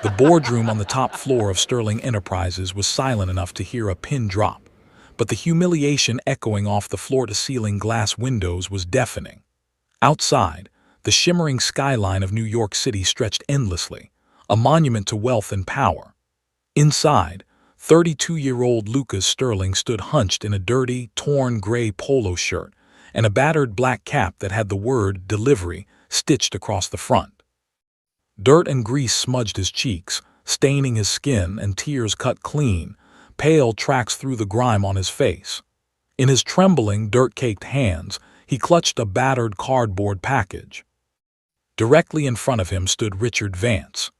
The boardroom on the top floor of Sterling Enterprises was silent enough to hear a pin drop, but the humiliation echoing off the floor-to-ceiling glass windows was deafening. Outside, the shimmering skyline of New York City stretched endlessly, a monument to wealth and power. Inside, 32-year-old Lucas Sterling stood hunched in a dirty, torn gray polo shirt and a battered black cap that had the word "delivery" stitched across the front. Dirt and grease smudged his cheeks, staining his skin, and tears cut clean, pale tracks through the grime on his face. In his trembling, dirt-caked hands, he clutched a battered cardboard package. Directly in front of him stood Richard Vance.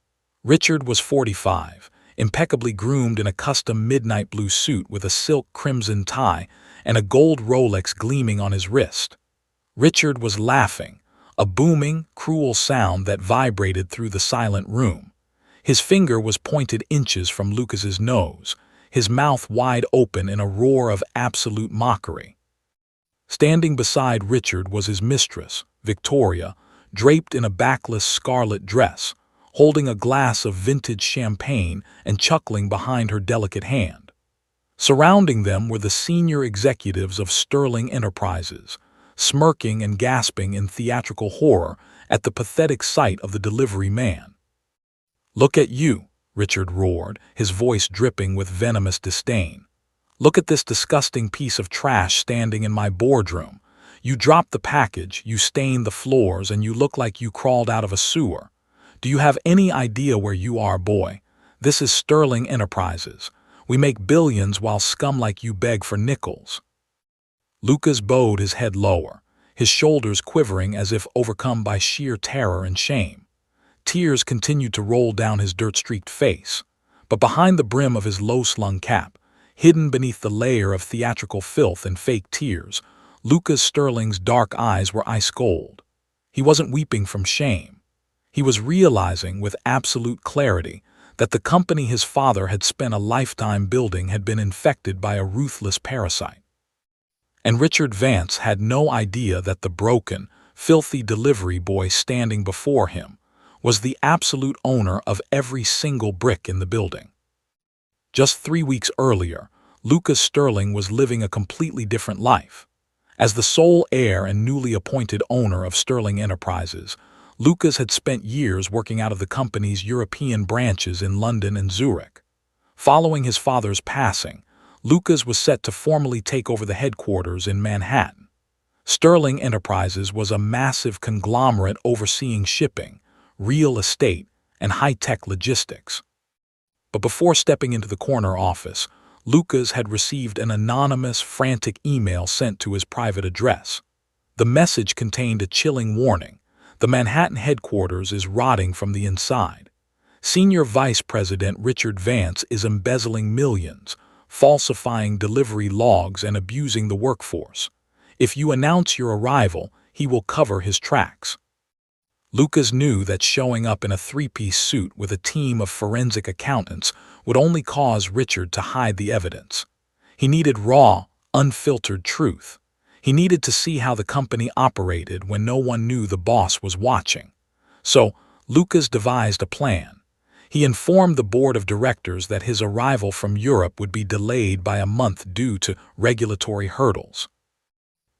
Richard was 45, impeccably groomed in a custom midnight blue suit with a silk crimson tie and a gold Rolex gleaming on his wrist. Richard was laughing, a booming, cruel sound that vibrated through the silent room. His finger was pointed inches from Lucas's nose, his mouth wide open in a roar of absolute mockery. Standing beside Richard was his mistress, Victoria, draped in a backless scarlet dress, holding a glass of vintage champagne and chuckling behind her delicate hand. Surrounding them were the senior executives of Sterling Enterprises, smirking and gasping in theatrical horror at the pathetic sight of the delivery man. "Look at you," Richard roared, his voice dripping with venomous disdain. "Look at this disgusting piece of trash standing in my boardroom. You dropped the package, you stained the floors, and you look like you crawled out of a sewer. Do you have any idea where you are, boy? This is Sterling Enterprises. We make billions while scum like you beg for nickels." Lucas bowed his head lower, his shoulders quivering as if overcome by sheer terror and shame. Tears continued to roll down his dirt-streaked face, but behind the brim of his low-slung cap, hidden beneath the layer of theatrical filth and fake tears, Lucas Sterling's dark eyes were ice cold. He wasn't weeping from shame. He was realizing with absolute clarity that the company his father had spent a lifetime building had been infected by a ruthless parasite. And Richard Vance had no idea that the broken, filthy delivery boy standing before him was the absolute owner of every single brick in the building. Just 3 weeks earlier, Lucas Sterling was living a completely different life. As the sole heir and newly appointed owner of Sterling Enterprises, Lucas had spent years working out of the company's European branches in London and Zurich. Following his father's passing, Lucas was set to formally take over the headquarters in Manhattan. Sterling Enterprises was a massive conglomerate overseeing shipping, real estate, and high-tech logistics. But before stepping into the corner office, Lucas had received an anonymous, frantic email sent to his private address. The message contained a chilling warning. The Manhattan headquarters is rotting from the inside. Senior Vice President Richard Vance is embezzling millions, falsifying delivery logs, and abusing the workforce. If you announce your arrival, he will cover his tracks. Lucas knew that showing up in a three-piece suit with a team of forensic accountants would only cause Richard to hide the evidence. He needed raw, unfiltered truth. He needed to see how the company operated when no one knew the boss was watching. So, Lucas devised a plan. He informed the board of directors that his arrival from Europe would be delayed by a month due to regulatory hurdles.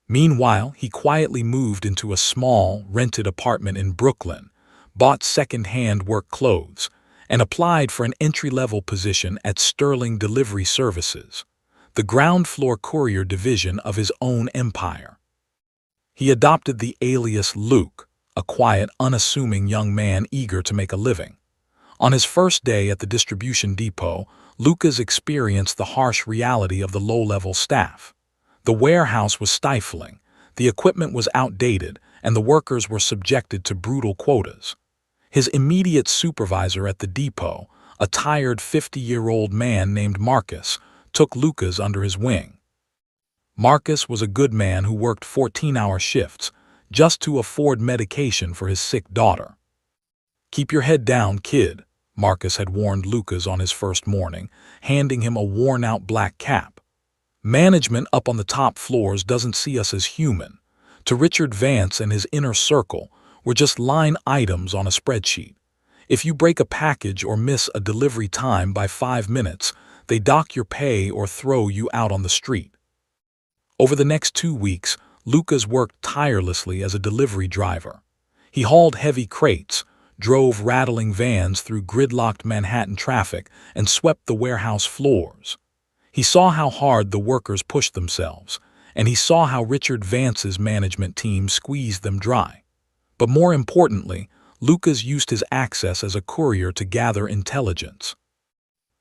Meanwhile, he quietly moved into a small, rented apartment in Brooklyn, bought second-hand work clothes, and applied for an entry-level position at Sterling Delivery Services, the ground-floor courier division of his own empire. He adopted the alias Luke, a quiet, unassuming young man eager to make a living. On his first day at the distribution depot, Lucas experienced the harsh reality of the low-level staff. The warehouse was stifling, the equipment was outdated, and the workers were subjected to brutal quotas. His immediate supervisor at the depot, a tired 50-year-old man named Marcus, took Lucas under his wing. Marcus was a good man who worked 14-hour shifts just to afford medication for his sick daughter. "Keep your head down, kid," Marcus had warned Lucas on his first morning, handing him a worn-out black cap. "Management up on the top floors doesn't see us as human. To Richard Vance and his inner circle, we're just line items on a spreadsheet. If you break a package or miss a delivery time by 5 minutes, they dock your pay or throw you out on the street. Over the next 2 weeks, Lucas worked tirelessly as a delivery driver. He hauled heavy crates, drove rattling vans through gridlocked Manhattan traffic, and swept the warehouse floors. He saw how hard the workers pushed themselves, and he saw how Richard Vance's management team squeezed them dry. But more importantly, Lucas used his access as a courier to gather intelligence.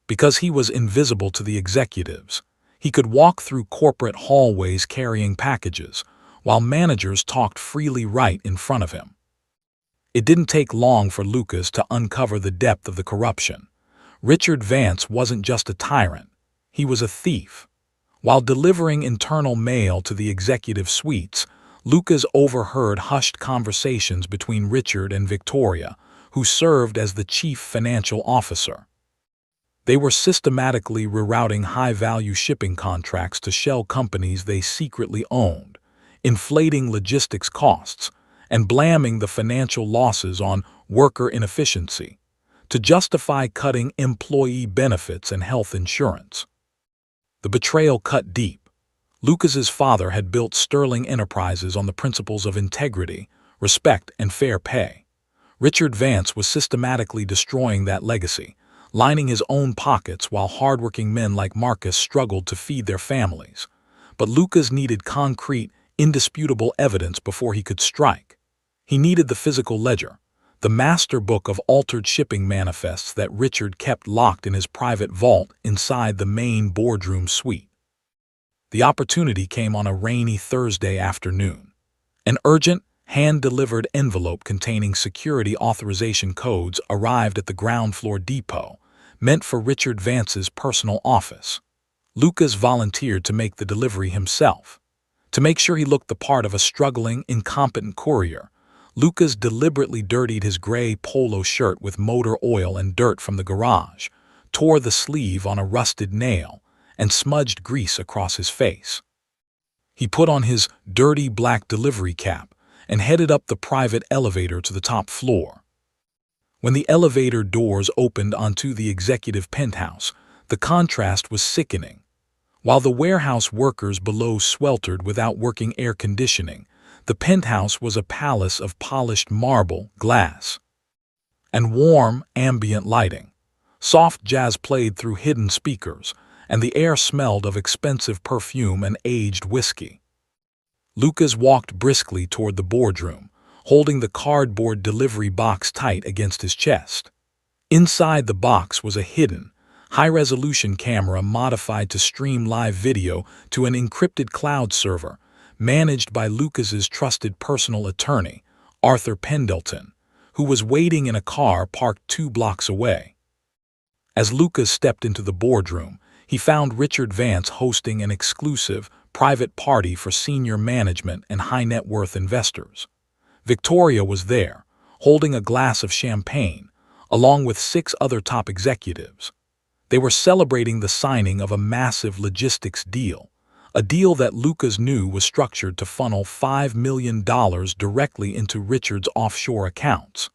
Because he was invisible to the executives, he could walk through corporate hallways carrying packages, while managers talked freely right in front of him. It didn't take long for Lucas to uncover the depth of the corruption. Richard Vance wasn't just a tyrant, he was a thief. While delivering internal mail to the executive suites, Lucas overheard hushed conversations between Richard and Victoria, who served as the chief financial officer. They were systematically rerouting high-value shipping contracts to shell companies they secretly owned, inflating logistics costs, and blaming the financial losses on worker inefficiency to justify cutting employee benefits and health insurance. The betrayal cut deep. Lucas's father had built sterling enterprises on the principles of integrity, respect, and fair pay. Richard Vance was systematically destroying that legacy, lining his own pockets while hardworking men like Marcus struggled to feed their families. But Lucas needed concrete, indisputable evidence before he could strike. He needed the physical ledger, the master book of altered shipping manifests that Richard kept locked in his private vault inside the main boardroom suite. The opportunity came on a rainy Thursday afternoon. An urgent, hand-delivered envelope containing security authorization codes arrived at the ground-floor depot, meant for Richard Vance's personal office. Lucas volunteered to make the delivery himself. To make sure he looked the part of a struggling, incompetent courier, Lucas deliberately dirtied his gray polo shirt with motor oil and dirt from the garage, tore the sleeve on a rusted nail, and smudged grease across his face. He put on his dirty black delivery cap and headed up the private elevator to the top floor. When the elevator doors opened onto the executive penthouse, the contrast was sickening. While the warehouse workers below sweltered without working air conditioning, the penthouse was a palace of polished marble, glass, and warm, ambient lighting. Soft jazz played through hidden speakers, and the air smelled of expensive perfume and aged whiskey. Lucas walked briskly toward the boardroom, holding the cardboard delivery box tight against his chest. Inside the box was a hidden, high-resolution camera modified to stream live video to an encrypted cloud server, managed by Lucas's trusted personal attorney, Arthur Pendleton, who was waiting in a car parked 2 blocks away. As Lucas stepped into the boardroom, he found Richard Vance hosting an exclusive, private party for senior management and high-net-worth investors. Victoria was there, holding a glass of champagne, along with 6 other top executives. They were celebrating the signing of a massive logistics deal, a deal that Lucas knew was structured to funnel $5 million directly into Richard's offshore accounts.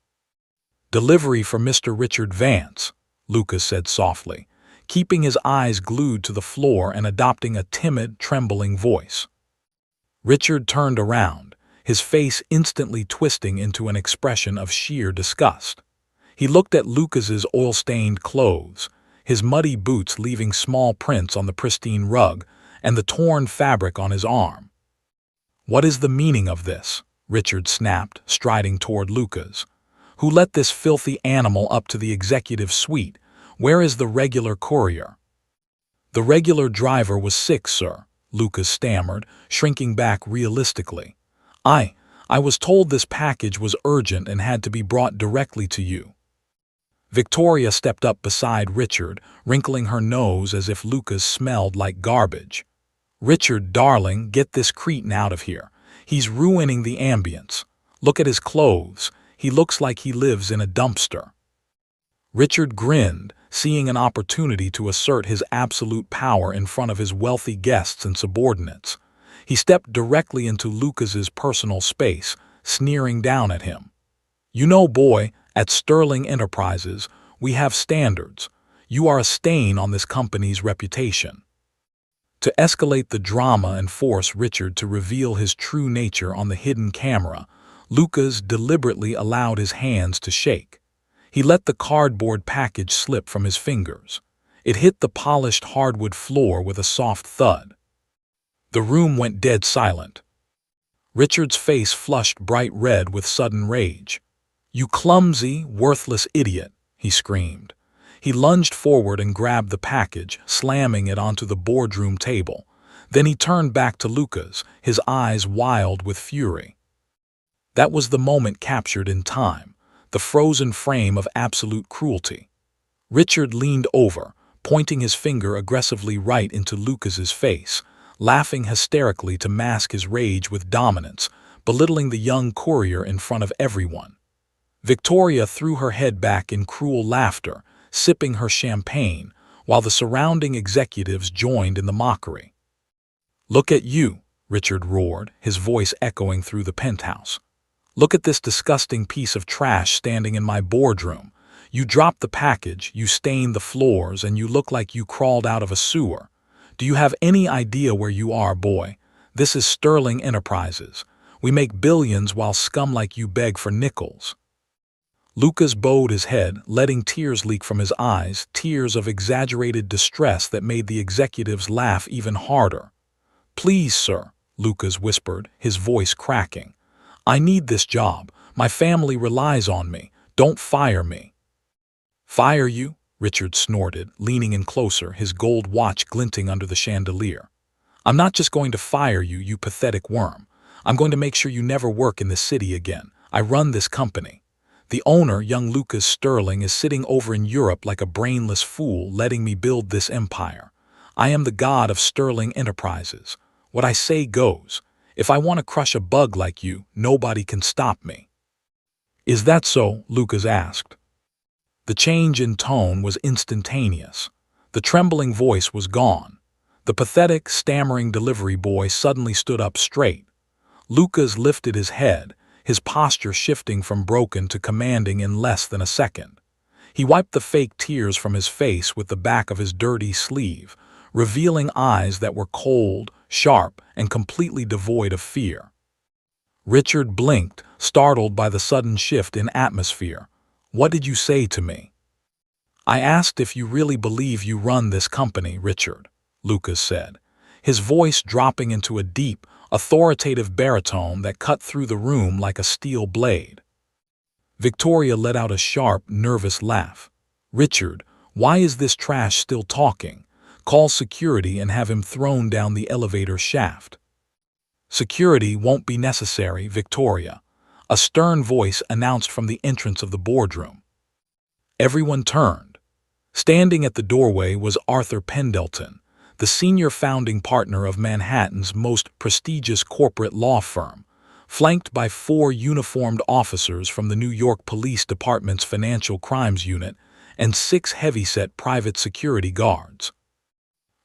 "Delivery for Mr. Richard Vance," Lucas said softly, keeping his eyes glued to the floor and adopting a timid, trembling voice. Richard turned around, his face instantly twisting into an expression of sheer disgust. He looked at Lucas's oil-stained clothes, his muddy boots leaving small prints on the pristine rug, and the torn fabric on his arm. "What is the meaning of this?" Richard snapped, striding toward Lucas. "Who let this filthy animal up to the executive suite? Where is the regular courier?" "The regular driver was sick, sir," Lucas stammered, shrinking back realistically. I was told this package was urgent and had to be brought directly to you." Victoria stepped up beside Richard, wrinkling her nose as if Lucas smelled like garbage. "Richard, darling, get this cretin out of here. He's ruining the ambience. Look at his clothes. He looks like he lives in a dumpster." Richard grinned, seeing an opportunity to assert his absolute power in front of his wealthy guests and subordinates. He stepped directly into Lucas's personal space, sneering down at him. "You know, boy, At Sterling Enterprises, we have standards. You are a stain on this company's reputation." To escalate the drama and force Richard to reveal his true nature on the hidden camera, Lucas deliberately allowed his hands to shake. He let the cardboard package slip from his fingers. It hit the polished hardwood floor with a soft thud. The room went dead silent. Richard's face flushed bright red with sudden rage. "You clumsy, worthless idiot," he screamed. He lunged forward and grabbed the package, slamming it onto the boardroom table. Then he turned back to Lucas, his eyes wild with fury. That was the moment captured in time, the frozen frame of absolute cruelty. Richard leaned over, pointing his finger aggressively right into Lucas's face, laughing hysterically to mask his rage with dominance, belittling the young courier in front of everyone. Victoria threw her head back in cruel laughter, sipping her champagne, while the surrounding executives joined in the mockery. "Look at you," Richard roared, his voice echoing through the penthouse. "Look at this disgusting piece of trash standing in my boardroom. You dropped the package, you stained the floors, and you look like you crawled out of a sewer. Do you have any idea where you are, boy? This is Sterling Enterprises. We make billions while scum like you beg for nickels." Lucas bowed his head, letting tears leak from his eyes, tears of exaggerated distress that made the executives laugh even harder. "Please, sir," Lucas whispered, his voice cracking. "I need this job. My family relies on me. Don't fire me." "Fire you?" Richard snorted, leaning in closer, his gold watch glinting under the chandelier. "I'm not just going to fire you, you pathetic worm. I'm going to make sure you never work in this city again. I run this company. The owner, young Lucas Sterling, is sitting over in Europe like a brainless fool, letting me build this empire. I am the god of Sterling Enterprises. What I say goes. If I want to crush a bug like you, nobody can stop me." "Is that so?" Lucas asked. The change in tone was instantaneous. The trembling voice was gone. The pathetic, stammering delivery boy suddenly stood up straight. Lucas lifted his head, his posture shifting from broken to commanding in less than a second. He wiped the fake tears from his face with the back of his dirty sleeve, revealing eyes that were cold, sharp, and completely devoid of fear. Richard blinked, startled by the sudden shift in atmosphere. "What did you say to me?" "I asked if you really believe you run this company, Richard," Lucas said, his voice dropping into a deep, authoritative baritone that cut through the room like a steel blade. Victoria let out a sharp, nervous laugh. "Richard, why is this trash still talking? Call security and have him thrown down the elevator shaft." "Security won't be necessary, Victoria," a stern voice announced from the entrance of the boardroom. Everyone turned. Standing at the doorway was Arthur Pendleton, the senior founding partner of Manhattan's most prestigious corporate law firm, flanked by 4 uniformed officers from the New York Police Department's Financial Crimes Unit and 6 heavy-set private security guards.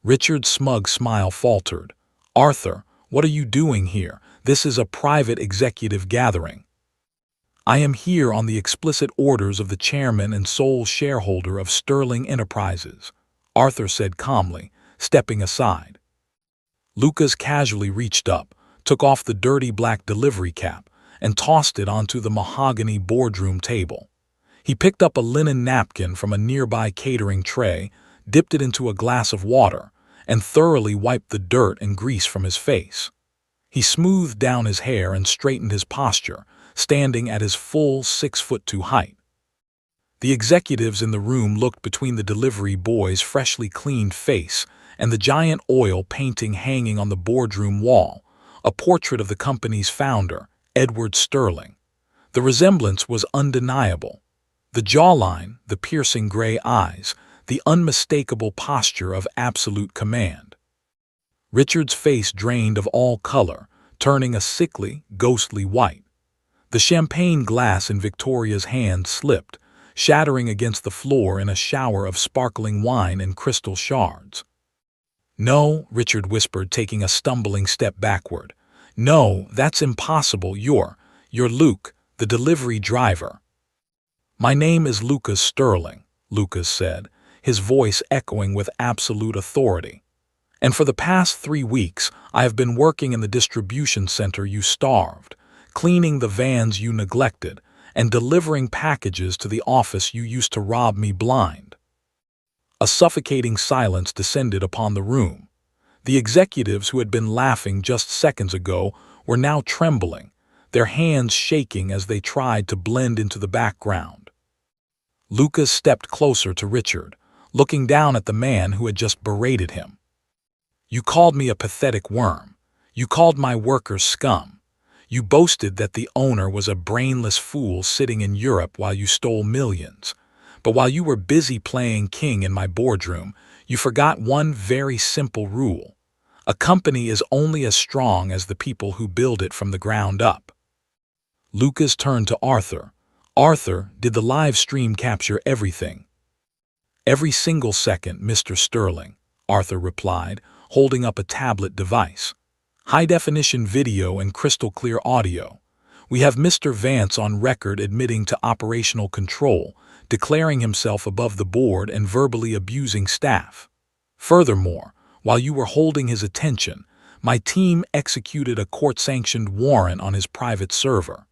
Richard's smug smile faltered. "Arthur, what are you doing here? This is a private executive gathering." "I am here on the explicit orders of the chairman and sole shareholder of Sterling Enterprises," Arthur said calmly, stepping aside. Lucas casually reached up, took off the dirty black delivery cap, and tossed it onto the mahogany boardroom table. He picked up a linen napkin from a nearby catering tray, dipped it into a glass of water, and thoroughly wiped the dirt and grease from his face. He smoothed down his hair and straightened his posture, standing at his full 6'2" height. The executives in the room looked between the delivery boy's freshly cleaned face and the giant oil painting hanging on the boardroom wall, a portrait of the company's founder, Edward Sterling. The resemblance was undeniable. The jawline, the piercing gray eyes, the unmistakable posture of absolute command. Richard's face drained of all color, turning a sickly, ghostly white. The champagne glass in Victoria's hand slipped, shattering against the floor in a shower of sparkling wine and crystal shards. "No," Richard whispered, taking a stumbling step backward. "No, that's impossible. You're Luke, the delivery driver." "My name is Lucas Sterling," Lucas said, his voice echoing with absolute authority. "And for the past 3 weeks, I have been working in the distribution center you starved, cleaning the vans you neglected, and delivering packages to the office you used to rob me blind." A suffocating silence descended upon the room. The executives who had been laughing just seconds ago were now trembling, their hands shaking as they tried to blend into the background. Lucas stepped closer to Richard, looking down at the man who had just berated him. "You called me a pathetic worm. You called my workers scum. You boasted that the owner was a brainless fool sitting in Europe while you stole millions. But while you were busy playing king in my boardroom, you forgot one very simple rule. A company is only as strong as the people who build it from the ground up." Lucas turned to Arthur. "Arthur, did the live stream capture everything?" "Every single second, Mr. Sterling," Arthur replied, holding up a tablet device. "High-definition video and crystal-clear audio. We have Mr. Vance on record admitting to operational control, declaring himself above the board and verbally abusing staff. Furthermore, while you were holding his attention, my team executed a court-sanctioned warrant on his private server.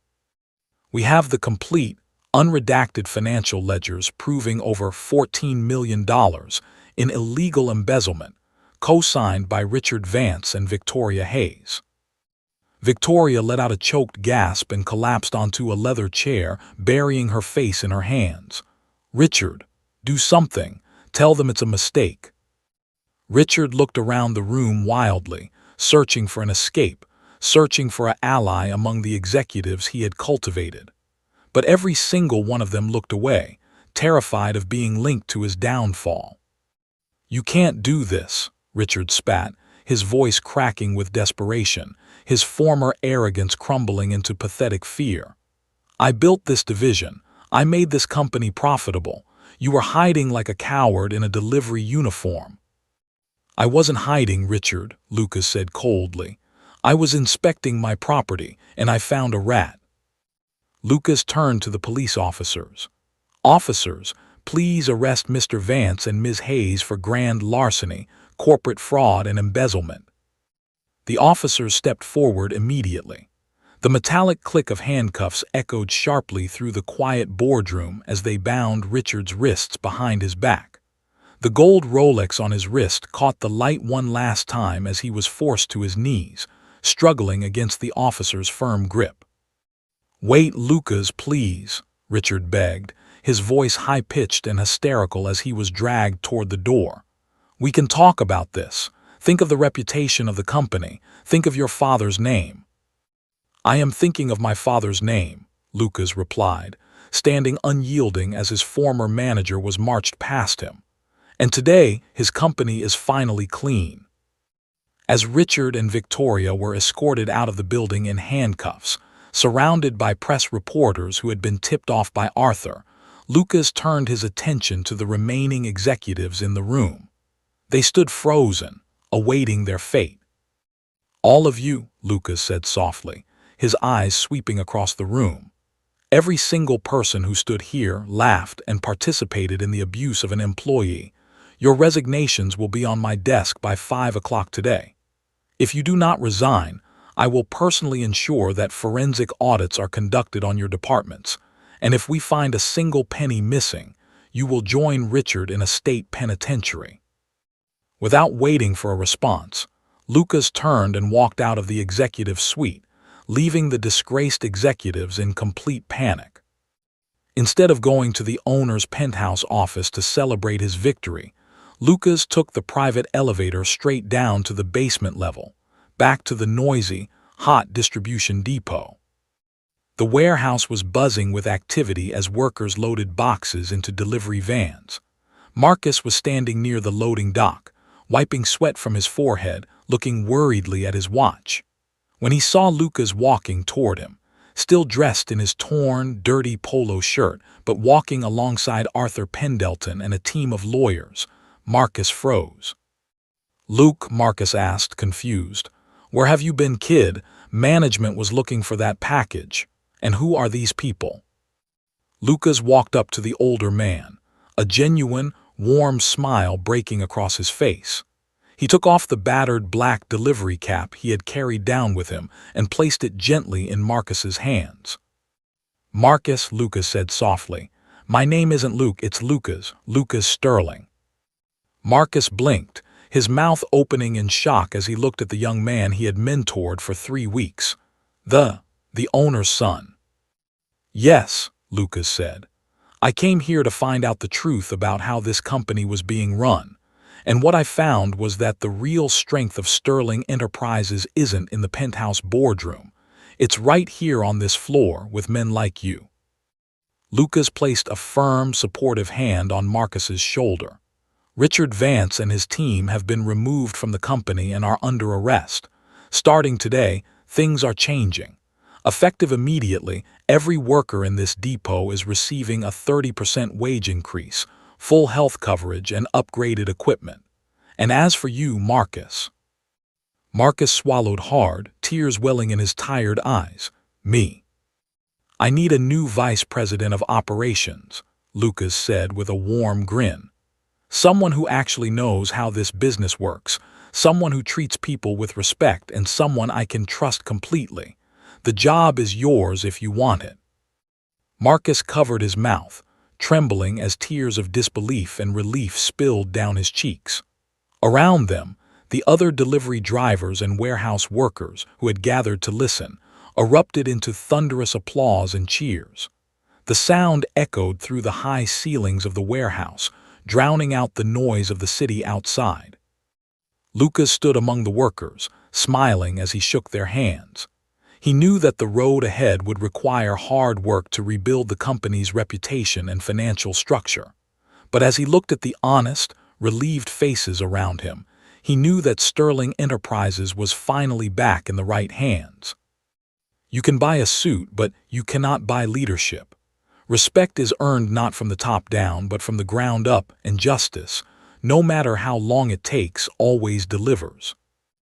We have the complete, unredacted financial ledgers proving over $14 million in illegal embezzlement, co-signed by Richard Vance and Victoria Hayes." Victoria let out a choked gasp and collapsed onto a leather chair, burying her face in her hands. "Richard, do something. Tell them it's a mistake." Richard looked around the room wildly, searching for an escape, searching for an ally among the executives he had cultivated. But every single one of them looked away, terrified of being linked to his downfall. "You can't do this," Richard spat, his voice cracking with desperation, his former arrogance crumbling into pathetic fear. "I built this division. I made this company profitable. You were hiding like a coward in a delivery uniform." "I wasn't hiding, Richard," Lucas said coldly. "I was inspecting my property, and I found a rat." Lucas turned to the police officers. "Officers, please arrest Mr. Vance and Ms. Hayes for grand larceny, corporate fraud, and embezzlement." The officers stepped forward immediately. The metallic click of handcuffs echoed sharply through the quiet boardroom as they bound Richard's wrists behind his back. The gold Rolex on his wrist caught the light one last time as he was forced to his knees, struggling against the officer's firm grip. "Wait, Lucas, please," Richard begged, his voice high-pitched and hysterical as he was dragged toward the door. "We can talk about this. Think of the reputation of the company. Think of your father's name." "I am thinking of my father's name," Lucas replied, standing unyielding as his former manager was marched past him. "And today, his company is finally clean." As Richard and Victoria were escorted out of the building in handcuffs, surrounded by press reporters who had been tipped off by Arthur, Lucas turned his attention to the remaining executives in the room. They stood frozen, awaiting their fate. "All of you," Lucas said softly, his eyes sweeping across the room. "Every single person who stood here, laughed, and participated in the abuse of an employee. Your resignations will be on my desk by 5 o'clock today. If you do not resign, I will personally ensure that forensic audits are conducted on your departments, and if we find a single penny missing, you will join Richard in a state penitentiary." Without waiting for a response, Lucas turned and walked out of the executive suite, leaving the disgraced executives in complete panic. Instead of going to the owner's penthouse office to celebrate his victory, Lucas took the private elevator straight down to the basement level, back to the noisy, hot distribution depot. The warehouse was buzzing with activity as workers loaded boxes into delivery vans. Marcus was standing near the loading dock, wiping sweat from his forehead, looking worriedly at his watch. When he saw Lucas walking toward him, still dressed in his torn, dirty polo shirt, but walking alongside Arthur Pendleton and a team of lawyers, Marcus froze. "Luke," Marcus asked, confused, "where have you been, kid? Management was looking for that package. And who are these people?" Lucas walked up to the older man, a genuine, warm smile breaking across his face. He took off the battered black delivery cap he had carried down with him and placed it gently in Marcus's hands. "Marcus," Lucas said softly, "my name isn't Luke, it's Lucas, Lucas Sterling." Marcus blinked, his mouth opening in shock as he looked at the young man he had mentored for 3 weeks. The owner's son. "Yes," Lucas said. "I came here to find out the truth about how this company was being run. And what I found was that the real strength of Sterling Enterprises isn't in the Penthouse boardroom. It's right here on this floor with men like you." Lucas placed a firm, supportive hand on Marcus's shoulder. "Richard Vance and his team have been removed from the company and are under arrest. Starting today, things are changing. Effective immediately, every worker in this depot is receiving a 30% wage increase, full health coverage, and upgraded equipment. And as for you, Marcus." Marcus swallowed hard, tears welling in his tired eyes. "Me. I need a new Vice President of Operations," Lucas said with a warm grin. "Someone who actually knows how this business works, someone who treats people with respect, and someone I can trust completely. The job is yours if you want it." Marcus covered his mouth, trembling as tears of disbelief and relief spilled down his cheeks. Around them, the other delivery drivers and warehouse workers who had gathered to listen erupted into thunderous applause and cheers. The sound echoed through the high ceilings of the warehouse, drowning out the noise of the city outside. Lucas stood among the workers, smiling as he shook their hands. He knew that the road ahead would require hard work to rebuild the company's reputation and financial structure. But as he looked at the honest, relieved faces around him, he knew that Sterling Enterprises was finally back in the right hands. You can buy a suit, but you cannot buy leadership. Respect is earned not from the top down, but from the ground up, and justice, no matter how long it takes, always delivers.